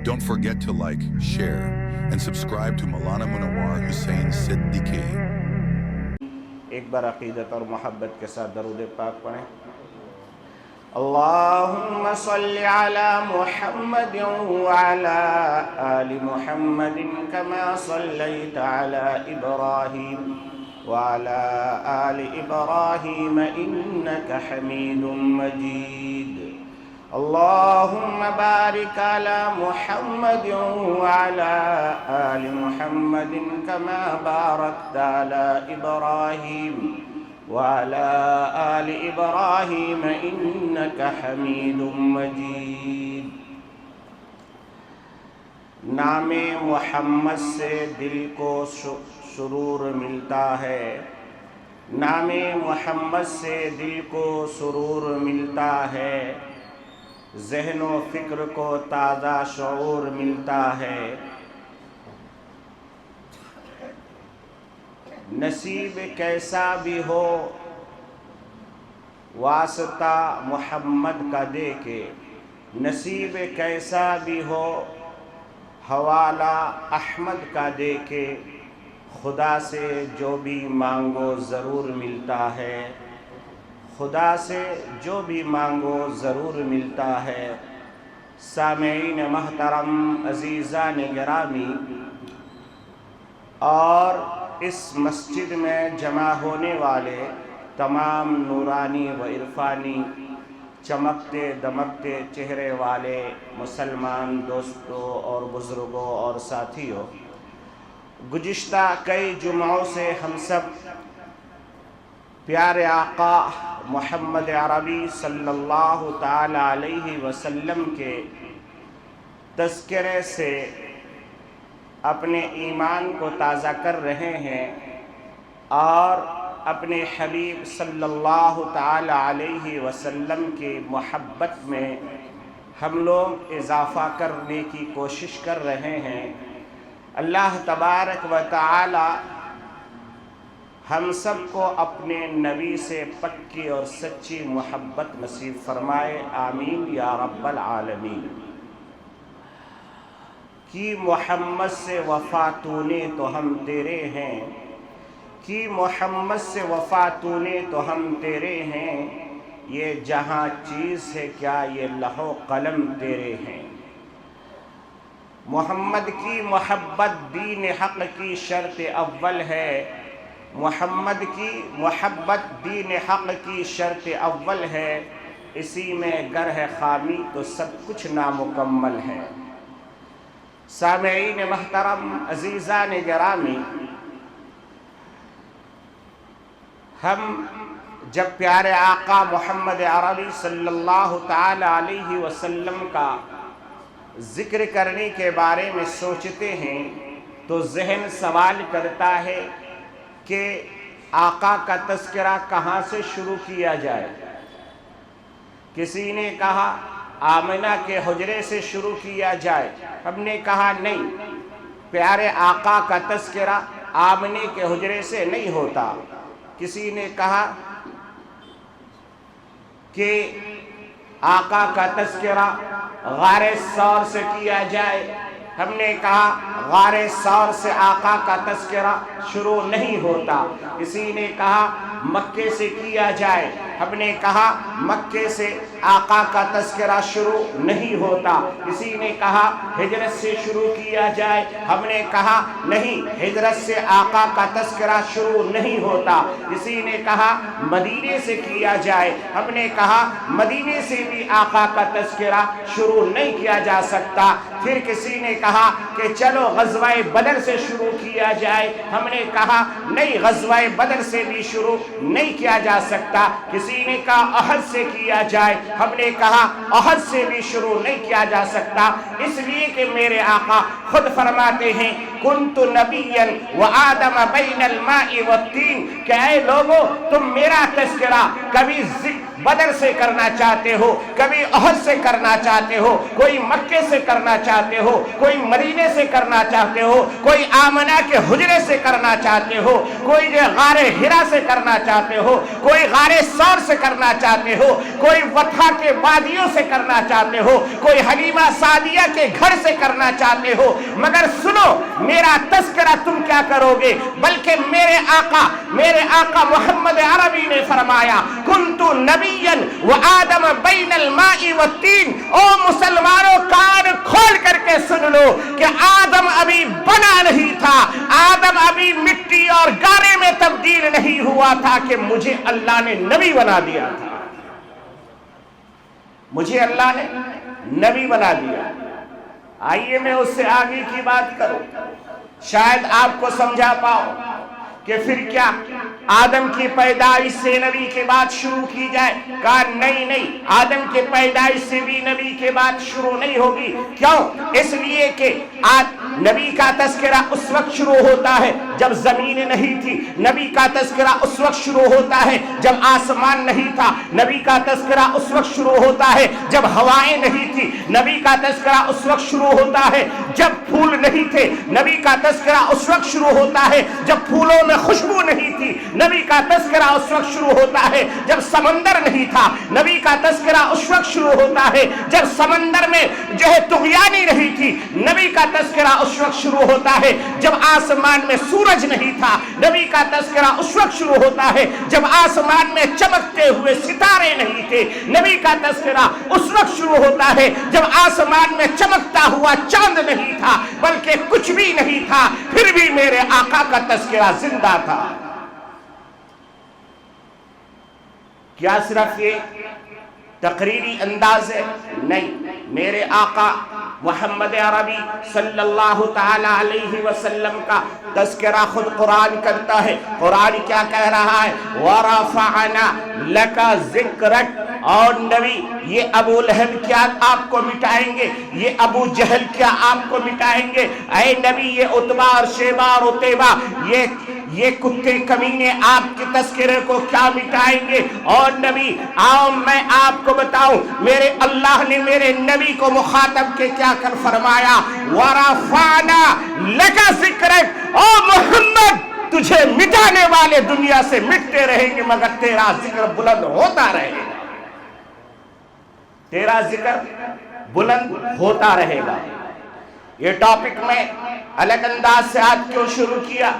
Don't forget to like, share, and subscribe to Maulana Munawar Hussain Siddiqui. ایک بار عقیدت اور محبت کے ساتھ درود پاک پڑھیں. اللہم صل علی محمد وعلی آل محمد کما صلیت علی ابراہیم وعلی آل ابراہیم انک حمید مجید. اللہم بارک علی محمد وعلی آل محمد کما بارکت علی ابراہیم وعلی آل ابراہیم انک حمید مجید. نام محمد سے دل کو سرور ملتا ہے، نام محمد سے دل کو سرور ملتا ہے، ذہن و فکر کو تازہ شعور ملتا ہے. نصیب کیسا بھی ہو واسطہ محمد کا دے کے، نصیب کیسا بھی ہو حوالہ احمد کا دے کے، خدا سے جو بھی مانگو ضرور ملتا ہے، خدا سے جو بھی مانگو ضرور ملتا ہے. سامعین محترم، عزیزان گرامی، اور اس مسجد میں جمع ہونے والے تمام نورانی و عرفانی چمکتے دمکتے چہرے والے مسلمان دوستوں اور بزرگوں اور ساتھیوں، گزشتہ کئی جمعوں سے ہم سب پیارے آقا محمد عربی صلی اللہ تعالی علیہ وسلم کے تذکرے سے اپنے ایمان کو تازہ کر رہے ہیں، اور اپنے حبیب صلی اللہ تعالی علیہ وسلم کی محبت میں ہم لوگ اضافہ کرنے کی کوشش کر رہے ہیں. اللہ تبارک و تعالی ہم سب کو اپنے نبی سے پکی اور سچی محبت نصیب فرمائے، آمین یا رب العالمین. کی محمد سے وفا تو نے تو ہم تیرے ہیں، کی محمد سے وفا تو نے تو ہم تیرے ہیں، یہ جہاں چیز ہے کیا یہ لوح و قلم تیرے ہیں. محمد کی محبت دین حق کی شرط اول ہے، محمد کی محبت دین حق کی شرط اول ہے، اسی میں گر ہے خامی تو سب کچھ نامکمل ہے. سامعین محترم، عزیزان گرامی، ہم جب پیارے آقا محمد عربی صلی اللہ تعالی علیہ وسلم کا ذکر کرنے کے بارے میں سوچتے ہیں تو ذہن سوال کرتا ہے کہ آقا کا تذکرہ کہاں سے شروع کیا جائے. کسی نے کہا آمنہ کے حجرے سے شروع کیا جائے، ہم نے کہا نہیں، پیارے آقا کا تذکرہ آمنہ کے حجرے سے نہیں ہوتا. کسی نے کہا کہ آقا کا تذکرہ غار ثور سے کیا جائے، ہم نے کہا غار ثور سے آقا کا تذکرہ شروع نہیں ہوتا. کسی نے کہا مکے سے کیا جائے، ہم نے کہا مکے سے آقا کا تذکرہ شروع نہیں ہوتا. کسی نے کہا ہجرت سے شروع کیا جائے، ہم نے کہا نہیں، ہجرت سے آقا کا تذکرہ شروع نہیں ہوتا. کسی نے کہا مدینے سے کیا جائے، ہم نے کہا مدینے سے بھی آقا کا تذکرہ شروع نہیں کیا جا سکتا. پھر کسی نے کہا کہ چلو غزوہ بدر سے شروع کیا جائے، ہم نے کہا نہیں، غزوہ بدر سے بھی شروع نہیں کیا جا سکتا. کسی نے کہا احد سے کیا جائے، ہم نے کہا احد سے بھی شروع نہیں کیا جا سکتا. اس لیے کہ میرے آقا خود فرماتے ہیں کنت نبیا وآدم بین الماء والطین، کہ اے لوگو تم میرا تذکرہ کبھی بدر سے کرنا چاہتے ہو، کبھی احد سے کرنا چاہتے ہو، کوئی مکے سے کرنا چاہتے ہو، کوئی مدینے سے کرنا چاہتے ہو، کوئی آمنہ کے حجرے سے کرنا چاہتے ہو، کوئی غار ہرا سے کرنا چاہتے ہو، کوئی غار ثور سے کرنا چاہتے ہو، کوئی وطھا کے وادیوں سے کرنا چاہتے ہو، کوئی حلیمہ سعدیہ کے گھر سے سے کرنا چاہتے ہو، مگر سنو میرا تذکرہ تم کیا کرو گے، بلکہ میرے آقا محمد عربی نے فرمایا کنت نبیا وآدم بین الماء والتین۔ او مسلمانوں کان کھول کر کے سن لو کہ آدم ابھی بنا نہیں تھا، آدم ابھی مٹی اور گارے میں تبدیل نہیں ہوا تھا کہ مجھے اللہ نے نبی بنا دیا تھا، مجھے اللہ نے نبی بنا دیا۔ آئیے میں اس سے آگے کی بات کروں، شاید آپ کو سمجھا پاؤ کہ پھر کیا آدم کی پیدائش سے نبی کی بات شروع کی جائے؟ کہا نہیں، آدم کی پیدائش سے بھی نبی کی بات شروع نہیں ہوگی۔ کیوں؟ اس لیے کہ نبی کا تذکرہ اس وقت شروع ہوتا ہے جب زمین نہیں تھی، نبی کا تذکرہ اس وقت شروع ہوتا ہے جب آسمان نہیں تھا، نبی کا تذکرہ اس وقت شروع ہوتا ہے جب ہوائیں نہیں تھی، نبی کا تذکرہ اس وقت شروع ہوتا ہے جب پھول نہیں تھے، نبی کا تذکرہ اس وقت شروع ہوتا ہے جب پھولوں میں خوشبو نہیں تھی، نبی کا تذکرہ اس وقت شروع ہوتا ہے جب سمندر نہیں تھا، نبی کا تذکرہ اس وقت شروع ہوتا ہے جب سمندر میں جو ہے طغیانی نہیں تھی، نبی کا تذکرہ اس وقت شروع ہوتا ہے جب آسمان میں سورج نہیں تھا، نبی کا تذکرہ اس وقت شروع ہوتا ہے جب آسمان میں چمکتے ہوئے ستارے نہیں تھے، نبی کا تذکرہ اس وقت شروع ہوتا ہے جب آسمان میں چمکتا ہوا چاند نہیں تھا، بلکہ کچھ بھی نہیں تھا، پھر بھی میرے آقا کا تذکرہ زندہ تھا۔ کیا صرف یہ تقریری انداز ہے؟ نہیں، میرے آقا محمد عربی صلی اللہ تعالی علیہ وسلم کا تذکرہ خود قرآن کرتا ہے۔ قرآن کیا کہہ رہا ہے؟ وَرَفَعْنَا لَكَ ذِكْرَكَ۔ اور نبی یہ ابو لہب کیا آپ کو مٹائیں گے، یہ ابو جہل کیا آپ کو مٹائیں گے؟ اے نبی یہ عتبہ اور شیبہ اور عتیبہ یہ کتے کمینے آپ کے تذکرے کو کیا مٹائیں گے؟ اور نبی آؤ میں آپ کو بتاؤں، میرے اللہ نے میرے نبی کو مخاطب کے کیا کر فرمایا؟ وَرَفَعْنَا لَكَ ذِكْرَكَ۔ او محمد تجھے مٹانے والے دنیا سے مٹتے رہیں گے مگر تیرا ذکر بلند ہوتا رہے گا، تیرا ذکر بلند ہوتا رہے گا۔ یہ ٹاپک میں الگ انداز سے آج کیوں شروع کیا؟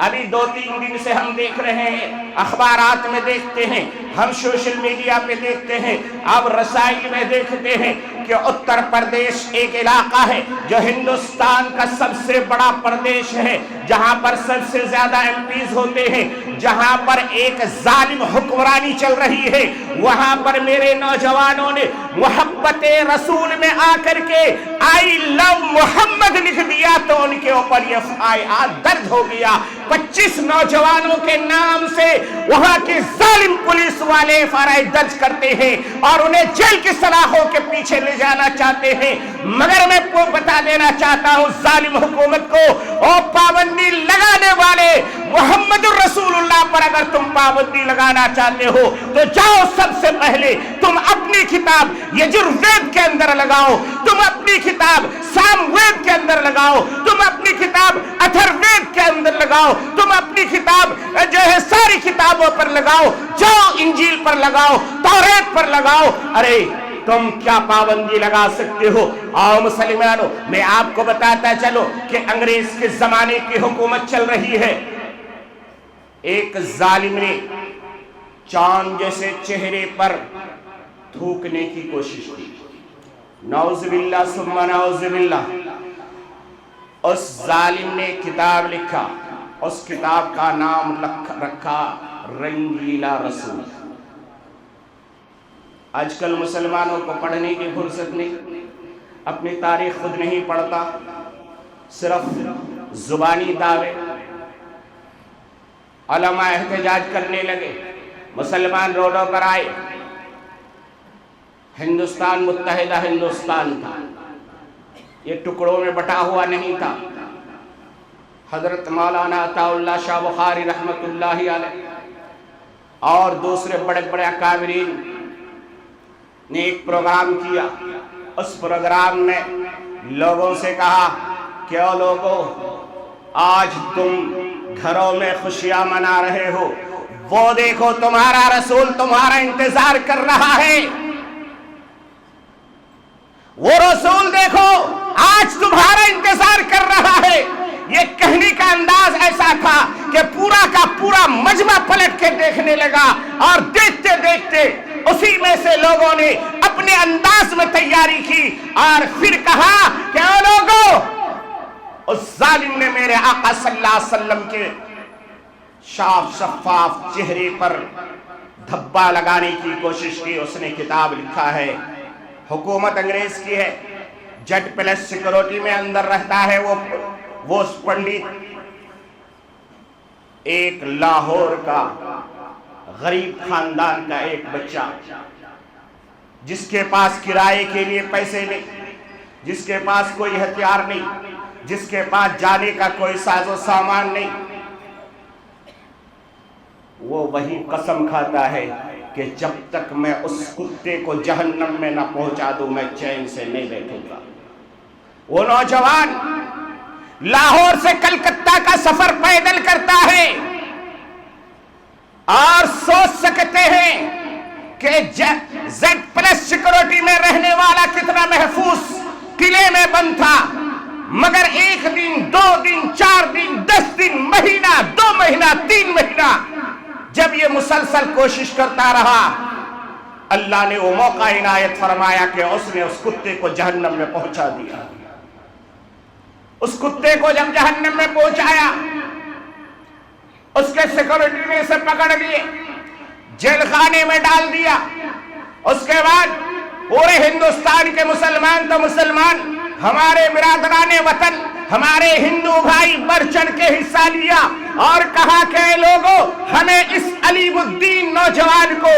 ابھی 2-3 دن سے ہم دیکھ رہے ہیں، اخبارات میں دیکھتے ہیں، ہم سوشل میڈیا پہ دیکھتے ہیں، اب رسائل میں دیکھتے ہیں کہ اتر پردیش ایک علاقہ ہے جو ہندوستان کا سب سے بڑا پردیش ہے، جہاں پر سب سے زیادہ ایم پیز ہوتے ہیں، جہاں پر ایک ظالم حکمرانی چل رہی ہے، وہاں پر میرے نوجوانوں نے محبت رسول میں آ کر کے آئی لو محمد لکھ دیا تو ان کے اوپر FIR درج ہو گیا۔ 25 نوجوانوں کے نام سے وہاں کی ظالم پولیس والے FIR درج کرتے ہیں اور انہیں جیل کی سلاخوں کے پیچھے لے جانا چاہتے ہیں، مگر میں کو بتا دینا چاہتا ہوں ظالم حکومت کو، اور پابندی لگانے والے محمد رسول اللہ پر اگر تم پابندی لگانا چاہتے ہو تو جاؤ سب سے پہلے تم اپنی کتاب یجروید کے اندر لگاؤ، تم اپنی کتاب سام وید کے اندر لگاؤ، تم اپنی کتاب اتھر وید کے اندر لگاؤ، تم اپنی کتاب جو ہے ساری کتابوں پر لگاؤ، جاؤ انجیل پر لگاؤ، توریت پر لگاؤ۔ ارے تم کیا پابندی لگا سکتے ہو؟ آؤ مسلمانوں میں آپ کو بتاتا چلو کہ انگریز کے زمانے کی حکومت چل رہی ہے، ایک ظالم نے چاند جیسے چہرے پر تھوکنے کی کوشش کی، نعوذ باللہ ثم نعوذ باللہ۔ اس ظالم نے کتاب لکھا، اس کتاب کا نام رکھا رنگیلا رسول۔ آج کل مسلمانوں کو پڑھنے کی فرصت نہیں، اپنی تاریخ خود نہیں پڑھتا، صرف زبانی دعوے۔ علماء احتجاج کرنے لگے، مسلمان روڈوں پر آئے، ہندوستان متحدہ ہندوستان تھا، یہ ٹکڑوں میں بٹا ہوا نہیں تھا۔ حضرت مولانا عطا اللہ شاہ بخاری رحمت اللہ علیہ اور دوسرے بڑے بڑے اکابرین نے ایک پروگرام کیا۔ اس پروگرام میں لوگوں سے کہا کہ او لوگوں، آج تم گھروں میں خوشیاں منا رہے ہو، وہ دیکھو تمہارا رسول تمہارا انتظار کر رہا ہے، وہ رسول دیکھو آج تمہارا انتظار کر رہا ہے. یہ کہنے کا انداز ایسا تھا کہ پورا کا پورا مجمع پلٹ کے دیکھنے لگا اور دیکھتے دیکھتے اسی میں سے لوگوں نے اپنے انداز میں تیاری کی اور پھر کہا کہ اے لوگوں، اس ظالم نے میرے آقا صلی اللہ علیہ وسلم کے صاف شفاف چہرے پر دھبا لگانے کی کوشش کی. اس نے کتاب لکھا ہے، حکومت انگریز کی ہے، جٹ پلس سیکورٹی میں اندر رہتا ہے وہ پنڈت، ایک لاہور کا غریب خاندان کا ایک بچہ جس کے پاس کرائے کے لیے پیسے نہیں، جس کے پاس کوئی ہتھیار نہیں، جس کے پاس جانے کا کوئی ساز و سامان نہیں، وہ وہی قسم کھاتا ہے کہ جب تک میں اس کتے کو جہنم میں نہ پہنچا دوں میں چین سے نہیں بیٹھوں گا. وہ نوجوان لاہور سے کلکتہ کا سفر پیدل کرتا ہے اور سوچ سکتے ہیں کہ زیڈ پلس سیکورٹی میں رہنے والا کتنا محفوظ قلعے میں بند تھا، مگر ایک دن، 2 دن، 4 دن، 10 دن، مہینہ، 2 مہینہ، 3 مہینہ جب یہ مسلسل کوشش کرتا رہا، اللہ نے وہ موقع عنایت فرمایا کہ اس نے اس کتے کو جہنم میں پہنچا دیا. اس کتے کو جب جہنم میں پہنچایا، اس کے سیکورٹی نے اسے پکڑ لیے، جیل خانے میں ڈال دیا. اس کے بعد پورے ہندوستان کے مسلمان تو مسلمان، ہمارے برادران وطن، ہمارے ہندو بھائی بڑھ چڑھ کے حصہ لیا اور کہا کہ اے لوگوں، ہمیں اس علیم الدین نوجوان کو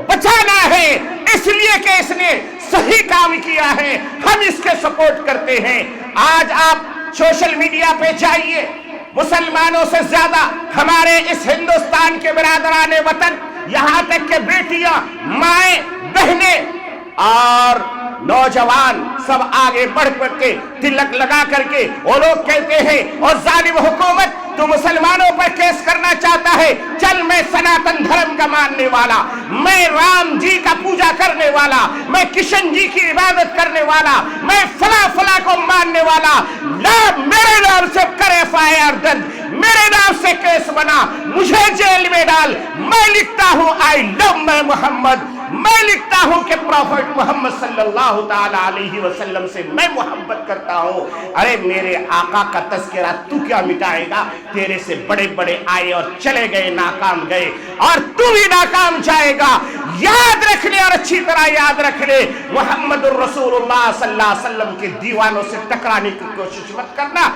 بچانا ہے، اس لیے کہ اس نے صحیح کام کیا ہے، ہم اس کے سپورٹ کرتے ہیں. آج آپ سوشل میڈیا پہ جائیے، مسلمانوں سے زیادہ ہمارے اس ہندوستان کے برادران وطن، یہاں تک کہ بیٹیاں، مائیں، بہنیں اور نوجوان سب آگے بڑھ کے تلک لگا کر کے وہ لوگ کہتے ہیں، اور ظالم حکومت تو مسلمانوں پر کیس کرنا چاہتا ہے، چل میں سناتن دھرم کا ماننے والا، میں رام جی کا پوجا کرنے والا، میں کشن جی کی عبادت کرنے والا، میں فلاں فلاں کو ماننے والا، لا میرے نام سے کرے FIR درج، میرے نام سے کیس بنا، مجھے جیل میں ڈال. میں لکھتا ہوں آئی لو میں محمد، میں لکھتا ہوں کہ پروفٹ محمد صلی اللہ تعالی علیہ وسلم سے میں محبت کرتا ہوں. ارے میرے آقا کا تذکرہ تو کیا مٹائے گا؟ تیرے سے بڑے بڑے آئے اور چلے گئے، ناکام گئے، اور تو بھی ناکام جائے گا. یاد رکھ لے اور اچھی طرح یاد رکھ لے، محمد الرسول اللہ صلی اللہ علیہ وسلم کے دیوانوں سے ٹکرانے کی کوشش مت کرنا.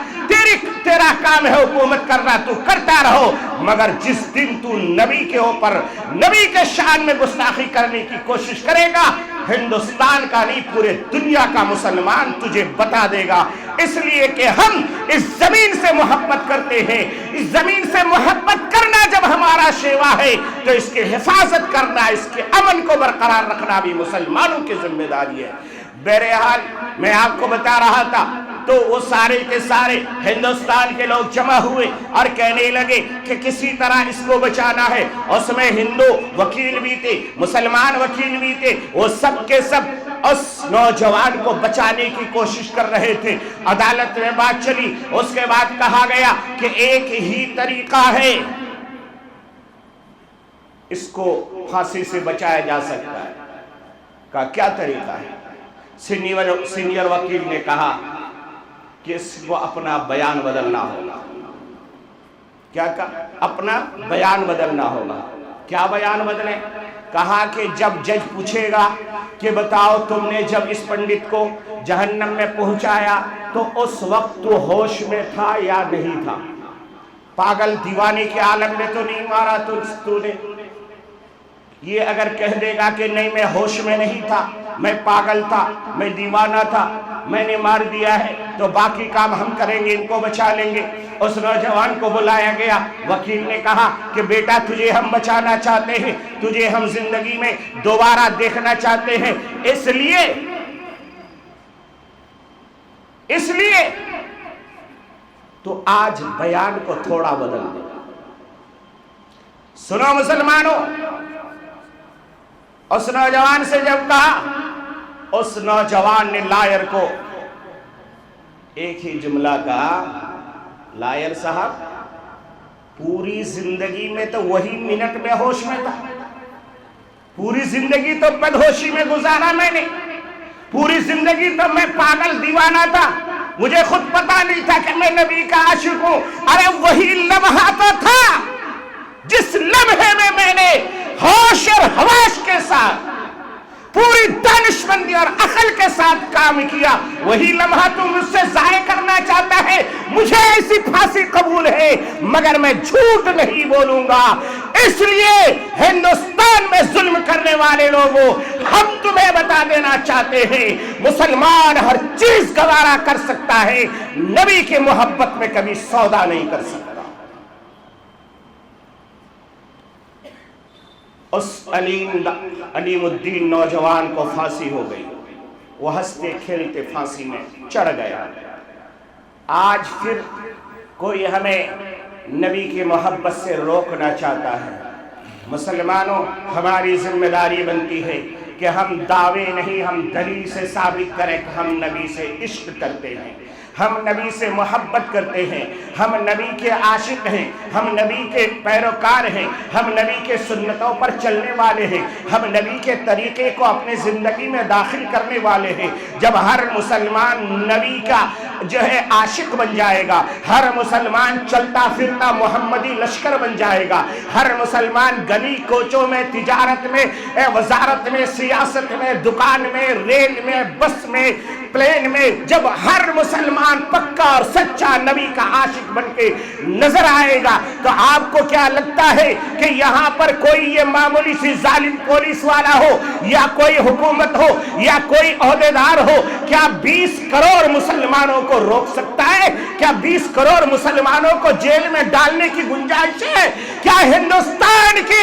تیرا کام ہے حکومت کرنا، تو کرتا رہو، مگر جس دن تو نبی کے اوپر، نبی کے شان میں گستاخی کرنے کی کوشش کرے گا، ہندوستان کا نہیں پورے دنیا کا مسلمان تجھے بتا دے گا. اس لیے کہ ہم اس زمین سے محبت کرتے ہیں. اس زمین سے محبت کرنا جب ہمارا شیوا ہے تو اس کی حفاظت کرنا، اس کے امن کو برقرار رکھنا بھی مسلمانوں کی ذمہ داری ہے. بہرحال میں آپ کو بتا رہا تھا تو وہ سارے کے سارے ہندوستان کے لوگ جمع ہوئے اور کہنے لگے کہ کسی طرح اس کو بچانا ہے. اس میں ہندو وکیل بھی تھے، مسلمان وکیل بھی تھے، وہ سب کے سب اس نوجوان کو بچانے کی کوشش کر رہے تھے. عدالت میں بات چلی، اس کے بعد کہا گیا کہ ایک ہی طریقہ ہے، اس کو پھانسی سے بچایا جا سکتا ہے. کہا کیا طریقہ ہے؟ سینئر وکیل نے کہا کہ اس کو اپنا بیان بدلنا ہوگا. کیا کہا؟ اپنا بیان بدلنا ہوگا. کیا بیان بدلے؟ کہا کہ جب جج پوچھے گا کہ بتاؤ تم نے جب اس پنڈت کو جہنم میں پہنچایا تو اس وقت تو ہوش میں تھا یا نہیں تھا؟ پاگل دیوانے کے عالم میں تو نہیں مارا تو نے. یہ اگر کہہ دے گا کہ نہیں میں ہوش میں نہیں تھا، میں پاگل تھا، میں دیوانہ تھا، میں نے مار دیا ہے، تو باقی کام ہم کریں گے، ان کو بچا لیں گے. اس نوجوان کو بلایا گیا. وکیل نے کہا کہ بیٹا تجھے ہم بچانا چاہتے ہیں، تجھے ہم زندگی میں دوبارہ دیکھنا چاہتے ہیں، اس لیے تو آج بیان کو تھوڑا بدل دے. سنو مسلمانوں، اس نوجوان سے جب کہا اس نوجوان نے لائر کو ایک ہی جملہ کہا، لائر صاحب پوری زندگی میں تو وہی منٹ میں ہوش میں تھا، پوری زندگی تو بدہوشی میں گزارا میں نے، پوری زندگی تو میں پاگل دیوانہ تھا، مجھے خود پتا نہیں تھا کہ میں نبی کا عاشق ہوں۔ ارے وہی لمحہ تو تھا جس لمحے میں نے ہوش اور حواس کے ساتھ پوری دانشمندی اور عقل کے ساتھ کام کیا، وہی لمحہ تم مجھ سے ضائع کرنا چاہتا ہے۔ مجھے ایسی پھانسی قبول ہے مگر میں جھوٹ نہیں بولوں گا۔ اس لیے ہندوستان میں ظلم کرنے والے لوگوں، ہم تمہیں بتا دینا چاہتے ہیں مسلمان ہر چیز گوارا کر سکتا ہے، نبی کی محبت میں کبھی سودا نہیں کر سکتا۔ اس علیم الدین نوجوان کو پھانسی ہو گئی، وہ ہنستے کھیلتے پھانسی میں چڑھ گیا۔ آج پھر کوئی ہمیں نبی کی محبت سے روکنا چاہتا ہے۔ مسلمانوں، ہماری ذمہ داری بنتی ہے کہ ہم دعوے نہیں، ہم دلیل سے ثابت کریں کہ ہم نبی سے عشق کرتے ہیں، ہم نبی سے محبت کرتے ہیں، ہم نبی کے عاشق ہیں، ہم نبی کے پیروکار ہیں، ہم نبی کے سنتوں پر چلنے والے ہیں، ہم نبی کے طریقے کو اپنے زندگی میں داخل کرنے والے ہیں۔ جب ہر مسلمان نبی کا جو ہے عاشق بن جائے گا، ہر مسلمان چلتا پھرتا محمدی لشکر بن جائے گا، ہر مسلمان گلی کوچوں میں، تجارت میں، وزارت میں، سیاست میں، دکان میں، ریل میں، بس میں، پلین میں، جب ہر مسلمان پکا اور سچا نبی کا عاشق بن کے نظر آئے گا تو آپ کو کیا لگتا ہے کہ یہاں پر کوئی یہ معمولی سی ظالم پولیس والا ہو یا کوئی حکومت ہو یا کوئی عہدیدار ہو، کیا 20 کروڑ مسلمانوں کو روک سکتا ہے؟ کیا 20 کروڑ مسلمانوں کو جیل میں ڈالنے کی گنجائش ہے؟ کیا ہندوستان کے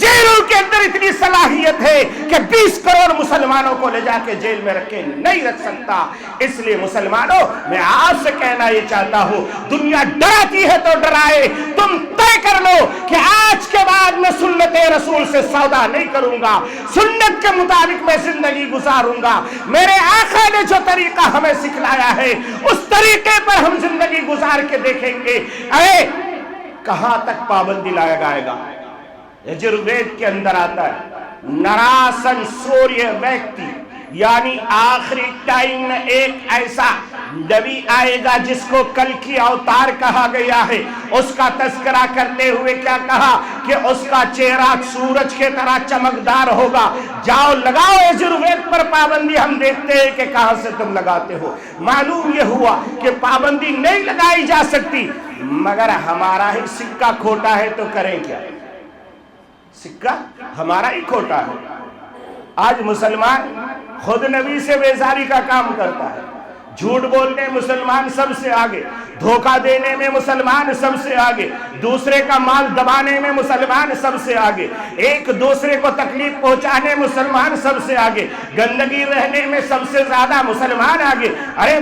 جیلوں کے اندر اتنی صلاحیت ہے کہ 20 کروڑ مسلمانوں کو لے جا کے جیل میں رکھے؟ نہیں رکھ سکتا۔ اس لیے مسلمانوں، میں آپ سے کہنا یہ چاہتا ہوں، دنیا ڈراتی ہے تو ڈرائے، تم طے کر لو کہ آج کے بعد میں سنت رسول سے سودا نہیں کروں گا، سنت کے مطابق میں زندگی گزاروں گا۔ میرے آقا نے جو طریقہ ہمیں سکھلایا ہے اس طریقے پر ہم زندگی گزار کے دیکھیں گے۔ ارے کہاں تک پابندی لایا جائے گا؟ یجروید کے اندر آتا ہے نراسن سوریہ ویکتی، یعنی آخری ٹائم میں ایک ایسا نبی آئے گا جس کو کل کی اوتار کہا گیا ہے۔ اس کا تذکرہ کرتے ہوئے کیا کہا کہ اس کا چہرہ سورج کے طرح چمکدار ہوگا۔ جاؤ لگاؤ یجروید پر پابندی، ہم دیکھتے ہیں کہ کہاں سے تم لگاتے ہو۔ معلوم یہ ہوا کہ پابندی نہیں لگائی جا سکتی، مگر ہمارا ہی سکہ کھوٹا ہے تو کریں کیا؟ سکہ ہمارا ہی کھوٹا ہے۔ آج مسلمان خود نبی سے بیزاری کا کام کرتا ہے، جھوٹ بولنے مسلمان سب سے آگے، دھوکہ دینے میں مسلمان سب سے آگے، دوسرے کا مال دبانے میں مسلمان سب سے آگے، ایک دوسرے کو تکلیف پہنچانے مسلمان سب سے آگے، گندگی رہنے میں سب سے زیادہ مسلمان آگے۔ ارے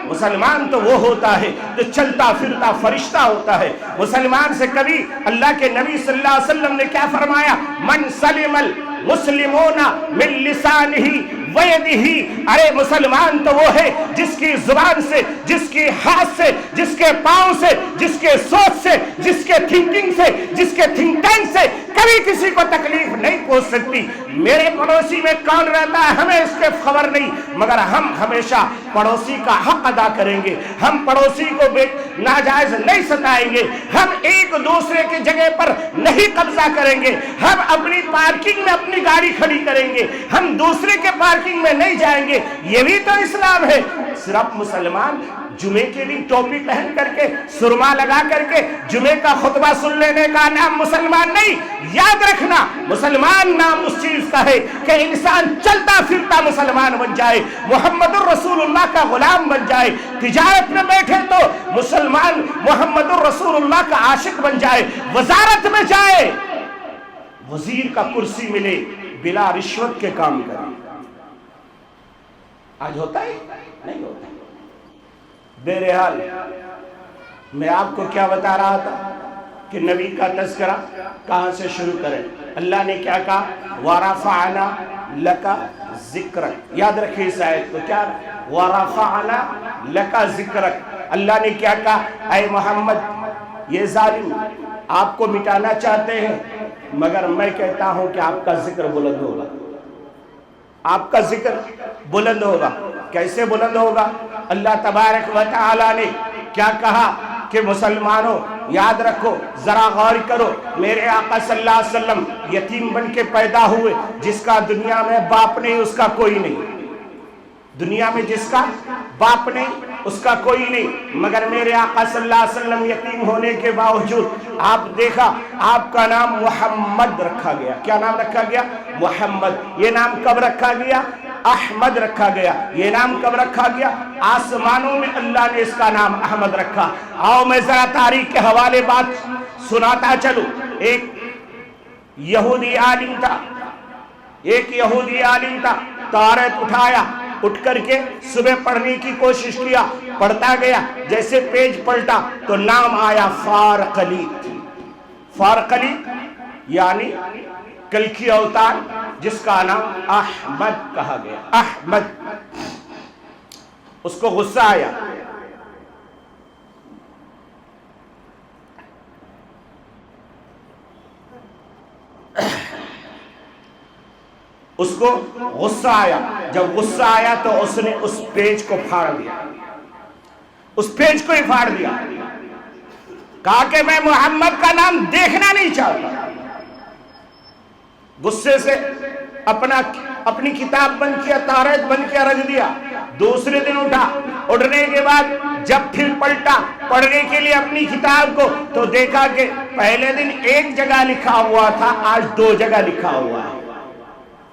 مسلمان تو وہ ہوتا ہے جو چلتا پھرتا فرشتہ ہوتا ہے۔ مسلمان سے کبھی اللہ کے نبی صلی اللہ علیہ وسلم نے کیا فرمایا؟ من سلم المسلمون من لسانہ ویدہ۔ ارے مسلمان تو وہ ہے جس کی زبان سے، جس کی ہاتھ سے، جس کے پاؤں سے، جس کے سوچ سے، جس کے تھنکنگ سے، جس کے تھنک ٹینک سے کبھی کسی کو تکلیف نہیں پہنچ سکتی۔ میرے پڑوسی میں کون رہتا ہے ہمیں اس کے خبر نہیں، مگر ہم ہمیشہ پڑوسی کا حق ادا کریں گے، ہم پڑوسی کو ناجائز نہیں ستائیں گے، ہم ایک دوسرے کی جگہ پر نہیں قبضہ کریں گے، ہم اپنی پارکنگ میں اپنی گاڑی کھڑی کریں گے، ہم دوسرے کے پارکنگ میں نہیں جائیں گے۔ یہ بھی تو اسلام ہے۔ صرف مسلمان جمعے کے دن ٹوپی پہن کر کے، سرما لگا کر کے جمعے کا خطبہ سن لینے کا نام مسلمان نہیں۔ یاد رکھنا، مسلمان نام اس چیز کا ہے کہ انسان چلتا پھرتا مسلمان بن جائے، محمد الرسول اللہ کا غلام بن جائے، تجارت میں بیٹھے تو مسلمان محمد الرسول اللہ کا عاشق بن جائے، وزارت میں جائے وزیر کا کرسی ملے، بلا رشوت کے کام کرے۔ آج ہوتا ہے؟ نہیں ہوتا۔ بہرحال میں آپ کو کیا بتا رہا تھا کہ نبی کا تذکرہ کہاں سے شروع کریں۔ اللہ نے کیا کہا؟ وَرَفَعْنَا لَكَ ذکرک، یاد رکھیں اس آیت کو، کیا وَرَفَعْنَا لَكَ ذِكْرَكَ، اللہ نے کیا کہا، اے محمد یہ ظالم آپ کو مٹانا چاہتے ہیں، مگر میں کہتا ہوں کہ آپ کا ذکر بلند ہوگا، آپ کا ذکر بلند ہوگا۔ کیسے بلند ہوگا؟ اللہ تبارک و تعالی نے کیا کہا کہ مسلمانوں یاد رکھو، ذرا غور کرو، میرے آقا صلی اللہ علیہ وسلم یتیم بن کے پیدا ہوئے، جس کا دنیا میں باپ نہیں اس کا کوئی نہیں، دنیا میں جس کا باپ نہیں اس کا کوئی نہیں، مگر میرے آقا صلی اللہ علیہ وسلم یتیم ہونے کے باوجود آپ دیکھا آپ کا نام محمد رکھا گیا۔ کیا نام رکھا گیا؟ محمد۔ یہ نام کب رکھا گیا؟ احمد رکھا گیا۔ یہ نام کب رکھا گیا؟ آسمانوں میں اللہ نے اس کا نام احمد رکھا۔ آؤ میں ذرا تاریخ کے حوالے بات سناتا چلوں۔ ایک یہودی عالم تھا، تورات اٹھایا، اٹھ کر کے صبح پڑھنے کی کوشش کیا، پڑھتا گیا، جیسے پیج پلٹا تو نام آیا فارقلیط۔ فارقلیط یعنی کلکی اوتار، جس کا نام احمد کہا گیا۔ احمد، اس کو غصہ آیا، اس کو غصہ آیا۔ جب غصہ آیا تو اس نے اس پیج کو پھاڑ دیا، اس پیج کو ہی پھاڑ دیا، کہا کہ میں محمد کا نام دیکھنا نہیں چاہتا۔ غصے سے اپنی کتاب بند کیا، تورات بند کیا، رکھ دیا۔ دوسرے دن اٹھا، اٹھنے کے بعد جب پھر پلٹا پڑھنے کے لیے اپنی کتاب کو تو دیکھا کہ پہلے دن ایک جگہ لکھا ہوا تھا، آج 2 جگہ لکھا ہوا ہے۔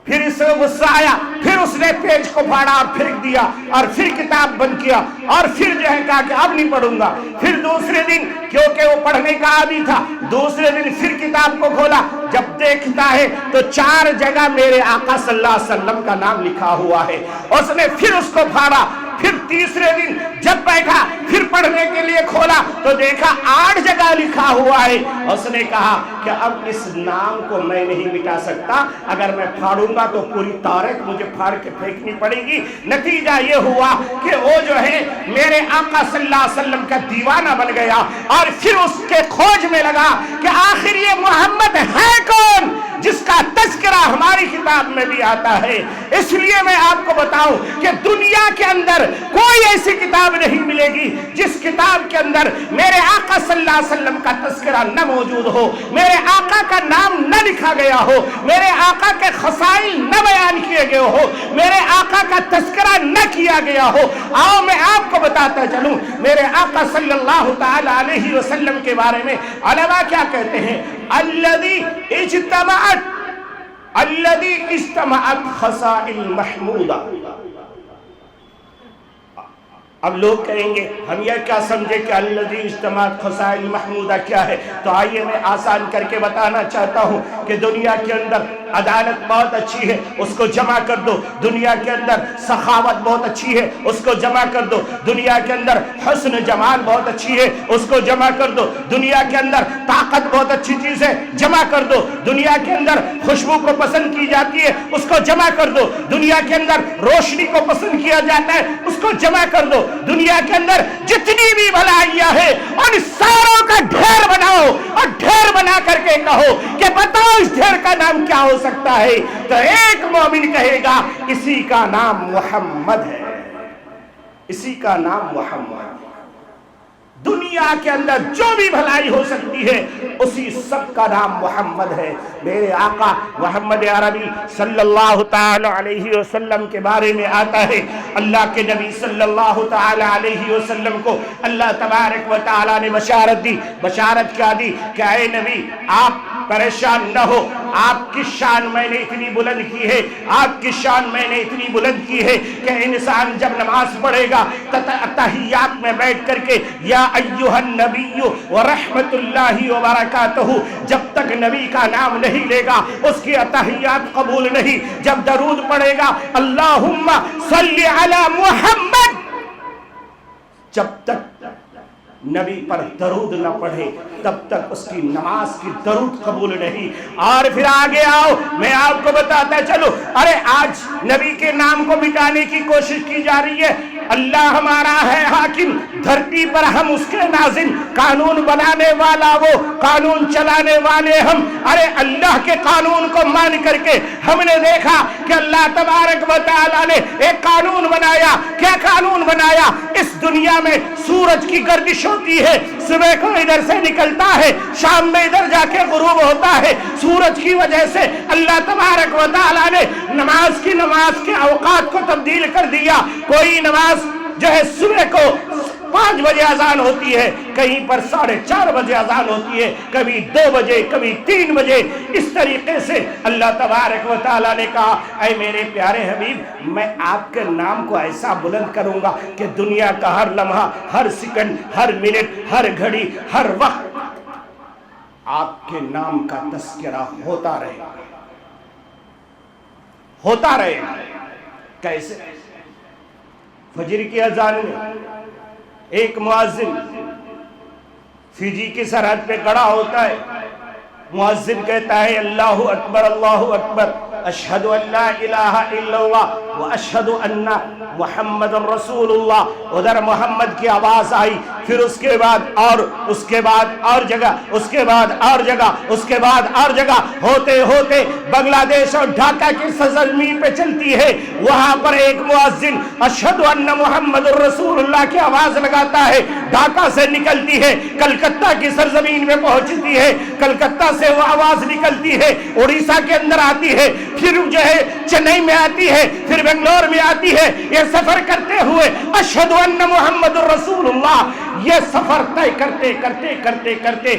پھر اس سے غصہ آیا، پھر اس نے پیج کو پھاڑا اور پھینک دیا، اور پھر کتاب بند کیا، اور پھر جو ہے کہا کہ اب نہیں پڑھوں گا۔ پھر دوسرے دن، کیونکہ وہ پڑھنے کا عادی تھا، دوسرے دن پھر کتاب کو کھولا، جب دیکھتا ہے تو 4 جگہ میرے آقا صلی اللہ علیہ وسلم کا نام لکھا ہوا ہے۔ اس نے پھر اس کو پھاڑا۔ پھر تیسرے دن جب بیٹھا، پھر پڑھنے کے لیے کھولا تو دیکھا 8 جگہ لکھا ہوا ہے۔ اس نے کہا کہ اب اس نام کو میں نہیں مٹا سکتا، اگر میں پھاڑوں گا تو پوری تورات مجھے پھاڑ کے پھینکنی پڑے گی۔ نتیجہ یہ ہوا کہ وہ جو ہے میرے آقا صلی اللہ علیہ وسلم کا دیوانہ بن گیا، اور پھر اس کے کھوج میں لگا کہ آخر یہ محمد ہے کون جس کا تذکرہ ہماری کتاب میں بھی آتا ہے۔ اس لیے میں آپ کو بتاؤں کہ دنیا کے اندر کوئی ایسی کتاب نہیں ملے گی جس کتاب کے اندر میرے آقا صلی اللہ علیہ وسلم کا تذکرہ نہ موجود ہو، میرے آقا کا نام نہ لکھا گیا ہو، میرے آقا کے خصائل نہ بیان کیے گئے ہو، میرے آقا کا تذکرہ نہ کیا گیا ہو۔ آؤ میں آپ کو بتاتا چلوں میرے آقا صلی اللہ تعالی علیہ وسلم کے بارے میں علماء کیا کہتے ہیں۔ الذی اجتمعت خصائل محمودہ۔ اب لوگ کہیں گے ہم یہ کیا سمجھے کہ الذی اجتمعت خصائل محمودہ کیا ہے؟ تو آئیے میں آسان کر کے بتانا چاہتا ہوں کہ دنیا کے اندر عدالت بہت اچھی ہے، اس کو جمع کر دو۔ دنیا کے اندر سخاوت بہت اچھی ہے، اس کو جمع کر دو۔ دنیا کے اندر حسن جمال بہت اچھی ہے، اس کو جمع کر دو۔ دنیا کے اندر طاقت بہت اچھی چیز ہے، جمع کر دو۔ دنیا کے اندر خوشبو کو پسند کی جاتی ہے، اس کو جمع کر دو۔ دنیا کے اندر روشنی کو پسند کیا جاتا ہے، اس کو جمع کر دو۔ دنیا کے اندر جتنی بھی بھلائیاں ہیں ان ساروں کا ڈھیر بناؤ، اور ڈھیر بنا کر کے کہو کہ بتاؤ اس ڈھیر کا نام کیا ہو سکتا ہے؟ تو ایک مومن کہے گا اسی کا نام محمد ہے، اسی کا نام محمد ہے۔ دنیا کے اندر جو بھی بھلائی ہو سکتی ہے اسی سب کا نام محمد ہے۔ میرے آقا محمد عربی صلی اللہ تعالی علیہ وسلم کے بارے میں آتا ہے، اللہ کے نبی صلی اللہ تعالی علیہ وسلم کو اللہ تبارک و تعالی نے بشارت دی۔ بشارت کیا دی کہ اے نبی آپ پریشان نہ ہو، آپ کی شان میں نے اتنی بلند کی ہے، آپ کی شان میں نے اتنی بلند کی ہے کہ انسان جب نماز پڑھے گا تحیات میں بیٹھ کر کے یا ایھا النبی ورحمت اللہ وبرکاتہ، جب تک نبی کا نام نہیں لے گا اس کی تحیات قبول نہیں۔ جب درود پڑھے گا اللہم صلی علی محمد، جب تک نبی پر درود نہ پڑھے تب تک اس کی نماز کی درود قبول نہیں۔ اور پھر آگے آؤ، میں آپ کو بتاتا چلو، ارے آج نبی کے نام کو مٹانے کی کوشش کی جا رہی ہے۔ اللہ ہمارا ہے حاکم، دھرتی پر ہم اس کے ناظم، قانون بنانے والا وہ، قانون چلانے والے ہم۔ ارے اللہ کے قانون کو مان کر کے ہم نے دیکھا کہ اللہ تبارک و تعالی نے ایک قانون بنایا۔ کیا قانون بنایا؟ اس دنیا میں سورج کی گردش ہوتی ہے، صبح کو ادھر سے نکلتا ہے، شام میں ادھر جا کے غروب ہوتا ہے۔ سورج کی وجہ سے اللہ تبارک و تعالی نے نماز کے اوقات کو تبدیل کر دیا۔ کوئی نماز جو ہے صبح کو 5 بجے اذان ہوتی ہے، کہیں پر 4:30 بجے اذان ہوتی ہے، کبھی 2 بجے، کبھی 3 بجے۔ اس طریقے سے اللہ تبارک و تعالیٰ نے کہا، اے میرے پیارے حبیب، میں آپ کے نام کو ایسا بلند کروں گا کہ دنیا کا ہر لمحہ، ہر سیکنڈ، ہر منٹ، ہر گھڑی، ہر وقت آپ کے نام کا تذکرہ ہوتا رہے گا، ہوتا رہے گا۔ کیسے؟ فجر کی اذان میں ایک مؤذن فجی کی سرحد پہ کھڑا ہوتا ہے، مؤذن کہتا ہے اللہ اکبر اللہ اکبر، اشہد ان لا الہ الا اللہ واشہد ان محمد رسول اللہ۔ ادھر محمد کی آواز آئی، پھر اس کے بعد اور جگہ، اس کے بعد اور جگہ، اس کے بعد اور جگہ، ہوتے ہوتے بنگلہ دیش اور ڈھاکہ کی سرزمین پہ چلتی ہے۔ وہاں پر ایک مؤذن اشہد ان محمد رسول اللہ کی آواز لگاتا ہے، ڈھاکہ سے نکلتی ہے، کلکتہ کی سرزمین میں پہنچتی ہے، کلکتہ سے وہ آواز نکلتی ہے، اڑیسہ کے اندر آتی ہے، پھر جو ہے چنئی میں آتی ہے، پھر بنگلور میں آتی ہے۔ یہ سفر کرتے ہوئے اشہد ان محمد رسول اللہ، یہ سفر طے کرتے کرتے کرتے کرتے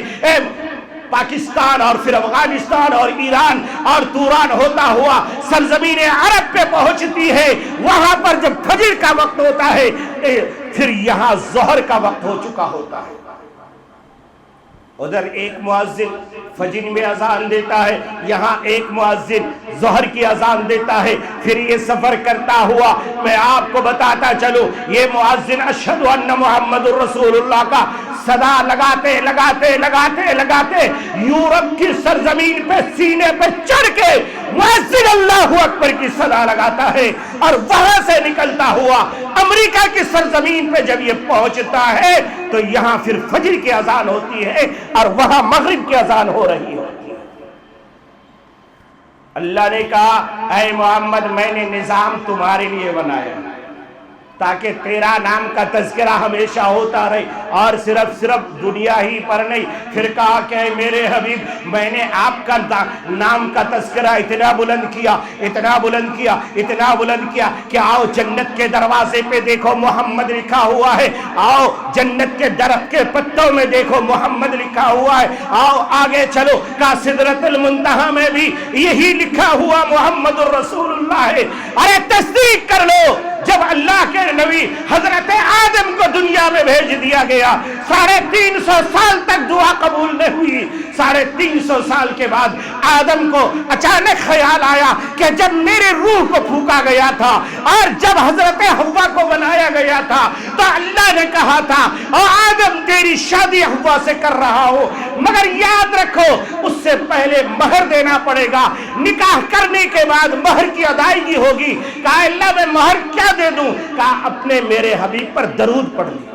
پاکستان اور پھر افغانستان اور ایران اور توران ہوتا ہوا سرزمین عرب پہ پہنچتی ہے۔ وہاں پر جب فجر کا وقت ہوتا ہے، پھر یہاں ظہر کا وقت ہو چکا ہوتا ہے۔ ادھر ایک مؤذن فجر میں اذان دیتا ہے، یہاں ایک مؤذن ظہر کی اذان دیتا ہے۔ پھر یہ سفر کرتا ہوا میں آپ کو بتاتا چلوں، یہ مؤذن اشہد ان محمد رسول اللہ کا صدا لگاتے لگاتے لگاتے لگاتے یورپ کی سرزمین پہ سینے پہ چڑھ کے مؤذن اللہ اکبر کی صدا لگاتا ہے، اور وہاں سے نکلتا ہوا امریکہ کی سرزمین پہ جب یہ پہنچتا ہے تو یہاں پھر فجر کی اذان ہوتی ہے اور وہاں مغرب کی اذان ہو رہی ہوتی ہے۔ اللہ نے کہا، اے محمد، میں نے نظام تمہارے لیے بنایا تاکہ تیرا نام کا تذکرہ ہمیشہ ہوتا رہے، اور صرف دنیا ہی پر نہیں۔ پھر کہا کہ اے میرے حبیب، میں نے آپ کا نام کا تذکرہ اتنا بلند کیا، اتنا بلند کیا، اتنا بلند کیا کہ آؤ جنت کے دروازے پہ دیکھو محمد لکھا ہوا ہے، آؤ جنت کے درخت کے پتوں میں دیکھو محمد لکھا ہوا ہے، آؤ آگے چلو کا سدرۃ المنتہا میں بھی یہی لکھا ہوا محمد الرسول اللہ ہے۔ ارے تصدیق کر لو، جب اللہ کے نبی حضرت آدم کو دنیا میں بھیج دیا گیا، 350 سال تک دعا قبول نہیں ہوئی۔ 350 سال کے بعد آدم کو اچانک خیال آیا کہ جب میرے روح کو پھونکا گیا تھا اور جب حضرت حوا کو بنایا گیا تھا تو اللہ نے کہا تھا، او آدم تیری شادی حوا سے کر رہا ہو، مگر یاد رکھو اس سے پہلے مہر دینا پڑے گا، نکاح کرنے کے بعد مہر کی ادائیگی ہوگی۔ کہا اللہ میں مہر کیا دے دوں؟ کہا اپنے میرے حبیب پر درود پڑھ لے،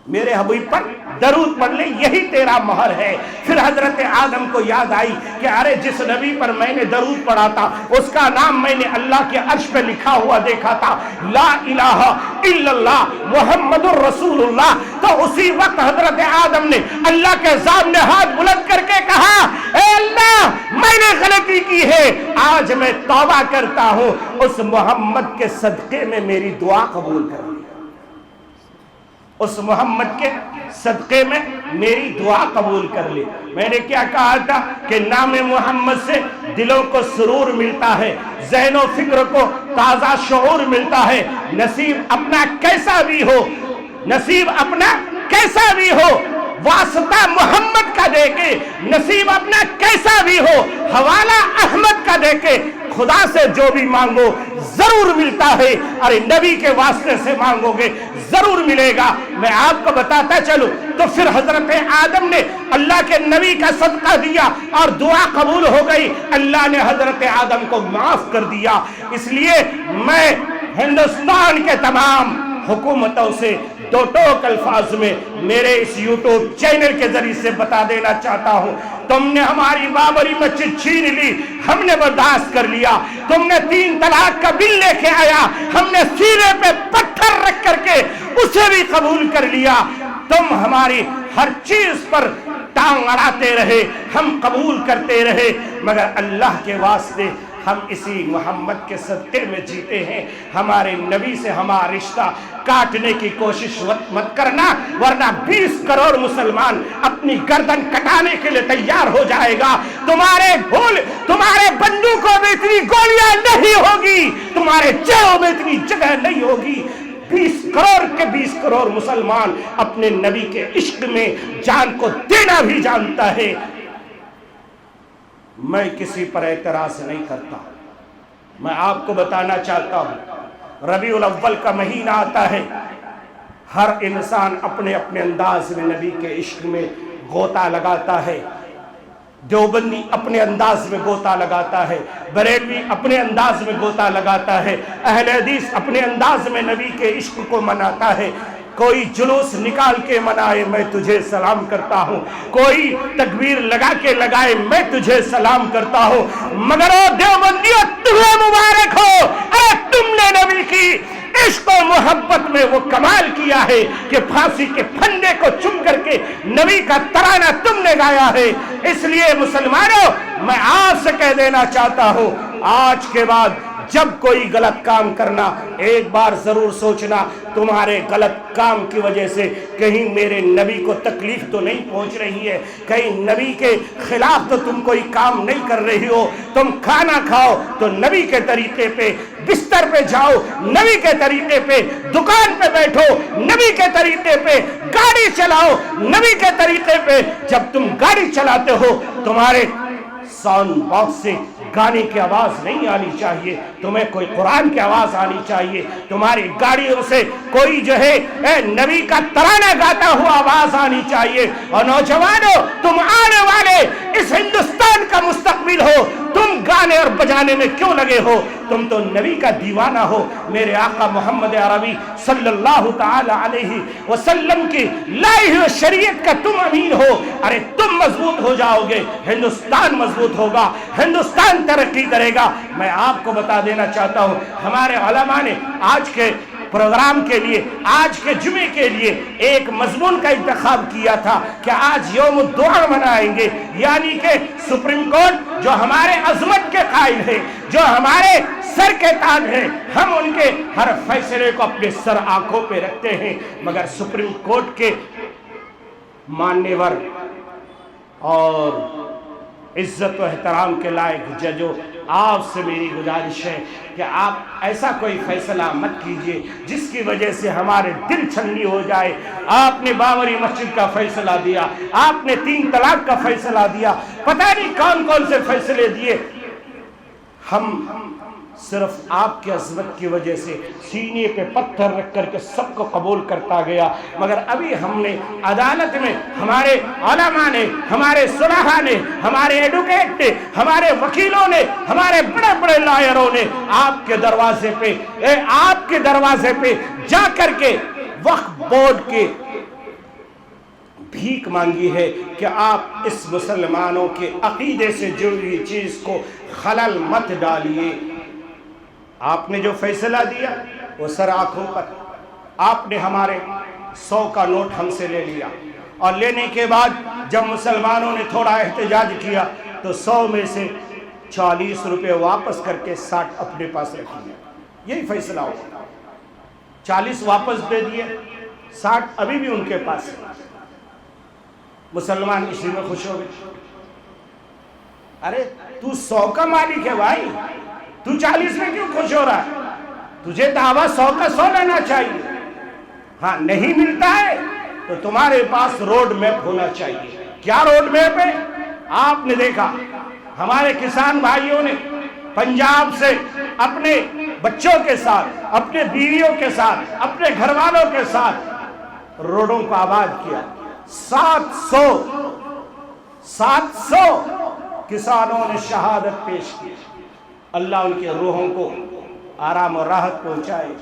میرے حبیب پر درود پڑھ لے، یہی تیرا مہر ہے۔ پھر حضرت آدم کو یاد آئی کہ ارے جس نبی پر میں نے درود پڑھا تھا اس کا نام میں نے اللہ کے عرش پہ لکھا ہوا دیکھا تھا، لا الہ الا اللہ محمد الرسول اللہ۔ تو اسی وقت حضرت آدم نے اللہ کے سامنے ہاتھ بلند کر کے کہا، اے اللہ میں نے غلطی کی ہے، آج میں توبہ کرتا ہوں، اس محمد کے صدقے میں میری دعا قبول کر لی، اس محمد کے صدقے میں میری دعا قبول کر لی۔ میں نے کیا کہا تھا کہ نام محمد سے دلوں کو سرور ملتا ہے، ذہن و فکر کو تازہ شعور ملتا ہے۔ نصیب اپنا کیسا بھی ہو، نصیب اپنا کیسا بھی ہو، واسطہ محمد کا دے کے، نصیب اپنا کیسا بھی ہو، حوالہ احمد کا دے کے خدا سے جو بھی مانگو ضرور ملتا ہے، اور نبی کے واسطے سے مانگو گے ضرور ملے گا۔ میں آپ کو بتاتا چلوں تو پھر حضرت آدم نے اللہ کے نبی کا صدقہ دیا اور دعا قبول ہو گئی، اللہ نے حضرت آدم کو معاف کر دیا۔ اس لیے میں ہندوستان کے تمام حکومتوں سے دو ٹوک الفاظ میں میرے اس یوٹیوب چینل کے ذریعے سے بتا دینا چاہتا ہوں، تم نے ہماری بابری مسجد چھین لی، ہم نے برداشت کر لیا۔ تم نے 3 طلاق کا بل لے کے آیا، ہم نے سینے پہ پتھر رکھ کر کے اسے بھی قبول کر لیا۔ تم ہماری ہر چیز پر ٹانگ اڑاتے رہے، ہم قبول کرتے رہے، مگر اللہ کے واسطے ہم اسی محمد کے صدقے میں جیتے ہیں۔ ہمارے نبی سے ہمارا رشتہ کاٹنے کی کوشش مت کرنا، ورنہ 20 کروڑ مسلمان اپنی گردن کٹانے کے لیے تیار ہو جائے گا۔ تمہارے بندوقوں میں اتنی گولیاں نہیں ہوگی، تمہارے جیبوں میں اتنی جگہ نہیں ہوگی۔ 20 کروڑ مسلمان اپنے نبی کے عشق میں جان کو دینا بھی جانتا ہے۔ میں کسی پر اعتراض نہیں کرتا، میں آپ کو بتانا چاہتا ہوں، ربیع الاول کا مہینہ آتا ہے، ہر انسان اپنے اپنے انداز میں نبی کے عشق میں غوطہ لگاتا ہے۔ دیوبندی اپنے انداز میں غوطہ لگاتا ہے، بریلوی اپنے انداز میں غوطہ لگاتا ہے، اہل حدیث اپنے انداز میں نبی کے عشق کو مناتا ہے۔ کوئی جلوس نکال کے منائے میں تجھے سلام کرتا ہوں، کوئی تکبیر لگا کے لگائے میں تجھے سلام کرتا ہوں، مگر او دیوبندیوں تمہیں مبارک ہو، اے تم نے نبی کی عشق و محبت میں وہ کمال کیا ہے کہ پھانسی کے پھندے کو چوم کر کے نبی کا ترانہ تم نے گایا ہے۔ اس لیے مسلمانوں، میں آپ سے کہہ دینا چاہتا ہوں، آج کے بعد جب کوئی غلط کام کرنا، ایک بار ضرور سوچنا تمہارے غلط کام کی وجہ سے کہیں میرے نبی کو تکلیف تو نہیں پہنچ رہی ہے، کہیں نبی کے خلاف تو تم کوئی کام نہیں کر رہی ہو۔ تم کھانا کھاؤ تو نبی کے طریقے پہ، بستر پہ جاؤ نبی کے طریقے پہ، دکان پہ بیٹھو نبی کے طریقے پہ، گاڑی چلاؤ نبی کے طریقے پہ۔ جب تم گاڑی چلاتے ہو تمہارے ساؤنڈ باکس سے گانے کی آواز نہیں آنی چاہیے، تمہیں کوئی قرآن کی آواز آنی چاہیے، تمہاری گاڑیوں سے کوئی جو ہے نبی کا ترانہ گاتا ہوا آواز آنی چاہیے۔ اور نوجوانوں، تم آنے والے اس ہندوستان کا مستقبل ہو، تم گانے اور بجانے میں کیوں لگے ہو؟ تم تو نبی کا دیوانہ ہو، میرے آقا محمد عربی صلی اللہ تعالی علیہ وسلم کی لائی ہوئی شریعت کا تم امین ہو۔ ارے تم مضبوط ہو جاؤ گے، ہندوستان مضبوط ہوگا، ہندوستان ترقی کرے گا۔ میں آپ کو بتا دینا چاہتا ہوں، ہمارے علماء نے آج کے پروگرام کے لیے، آج کے جمعے کے لیے ایک مضمون کا انتخاب کیا تھا کہ آج یوم الدعا منائیں گے، یعنی کہ سپریم کورٹ جو ہمارے عظمت کے قائل ہے، جو ہمارے سر کے تاج ہیں، ہم ان کے ہر فیصلے کو اپنے سر آنکھوں پہ رکھتے ہیں، مگر سپریم کورٹ کے ماننے ور اور عزت و احترام کے لائق ججوں، آپ سے میری گزارش ہے کہ آپ ایسا کوئی فیصلہ مت کیجئے جس کی وجہ سے ہمارے دل چھلنی ہو جائے۔ آپ نے بابری مسجد کا فیصلہ دیا، آپ نے 3 طلاق کا فیصلہ دیا، پتہ نہیں کون کون سے فیصلے دیے، ہم صرف آپ کی عظمت کی وجہ سے سینے پہ پتھر رکھ کر کے سب کو قبول کرتا گیا، مگر ابھی ہم نے عدالت میں، ہمارے علماء نے، ہمارے صلحاء نے، ہمارے ایڈوکیٹ نے، ہمارے وکیلوں نے، ہمارے بڑے بڑے لائروں نے آپ کے دروازے پہ جا کر کے وقف بورڈ کے بھیک مانگی ہے کہ آپ اس مسلمانوں کے عقیدے سے جڑی چیز کو خلل مت ڈالیے۔ آپ نے جو فیصلہ دیا وہ سر آنکھوں پر، آپ نے ہمارے 100 کا نوٹ ہم سے لے لیا، اور لینے کے بعد جب مسلمانوں نے تھوڑا احتجاج کیا تو 100 میں سے 40 روپے واپس کر کے 60 اپنے پاس رکھ لیا۔ یہی فیصلہ ہوا، 40 واپس دے دیے، 60 ابھی بھی ان کے پاس ہے۔ مسلمان اسی میں خوش ہو گئے۔ ارے تو 100 کا مالک ہے بھائی، تو 40 میں کیوں خوش ہو رہا ہے؟ تجھے دعویٰ 100 کا 100 لینا چاہیے۔ ہاں نہیں ملتا ہے تو تمہارے پاس روڈ میپ ہونا چاہیے۔ کیا روڈ میپ ہے؟ آپ نے دیکھا ہمارے کسان بھائیوں نے پنجاب سے اپنے بچوں کے ساتھ، اپنے بیویوں کے ساتھ، اپنے گھر والوں کے ساتھ روڈوں کو آباد کیا۔ 700 کسانوں نے شہادت پیش کی۔ اللہ ان کی روحوں کو آرام و راحت پہنچائے۔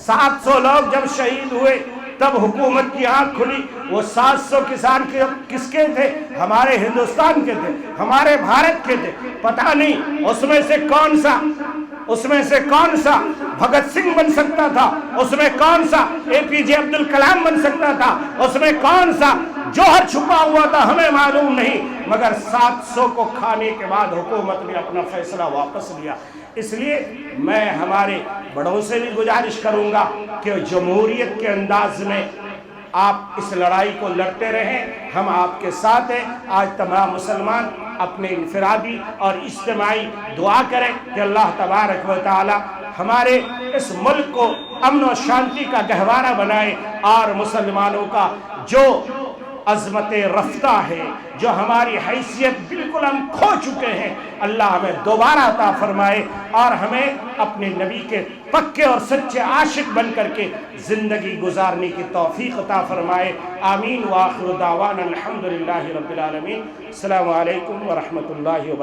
700 لوگ جب شہید ہوئے تب حکومت کی آنکھ کھلی۔ وہ 700 کسان کس کے تھے؟ ہمارے ہندوستان کے تھے، ہمارے بھارت کے تھے۔ پتہ نہیں اس میں سے کون سا بھگت سنگھ بن سکتا تھا، اس میں کون سا اے پی جے عبد الکلام بن سکتا تھا، اس میں کون سا جوہر چھپا ہوا تھا، ہمیں معلوم نہیں، مگر 700 کو کھانے کے بعد حکومت نے اپنا فیصلہ واپس لیا۔ اس لیے میں ہمارے بڑوں سے بھی گزارش کروں گا کہ جمہوریت کے انداز میں آپ اس لڑائی کو لڑتے رہیں، ہم آپ کے ساتھ ہیں۔ آج تمام مسلمان اپنے انفرادی اور اجتماعی دعا کریں کہ اللہ تبارک و تعالی ہمارے اس ملک کو امن و شانتی کا گہوارہ بنائے، اور مسلمانوں کا جو عظمت رفتہ ہے، جو ہماری حیثیت بالکل ہم کھو چکے ہیں، اللہ ہمیں دوبارہ عطا فرمائے، اور ہمیں اپنے نبی کے پکے اور سچے عاشق بن کر کے زندگی گزارنے کی توفیق عطا فرمائے۔ آمین۔ وآخر دعوانا الحمدللہ رب العالمین۔ السلام علیکم ورحمۃ اللہ وبرکاتہ۔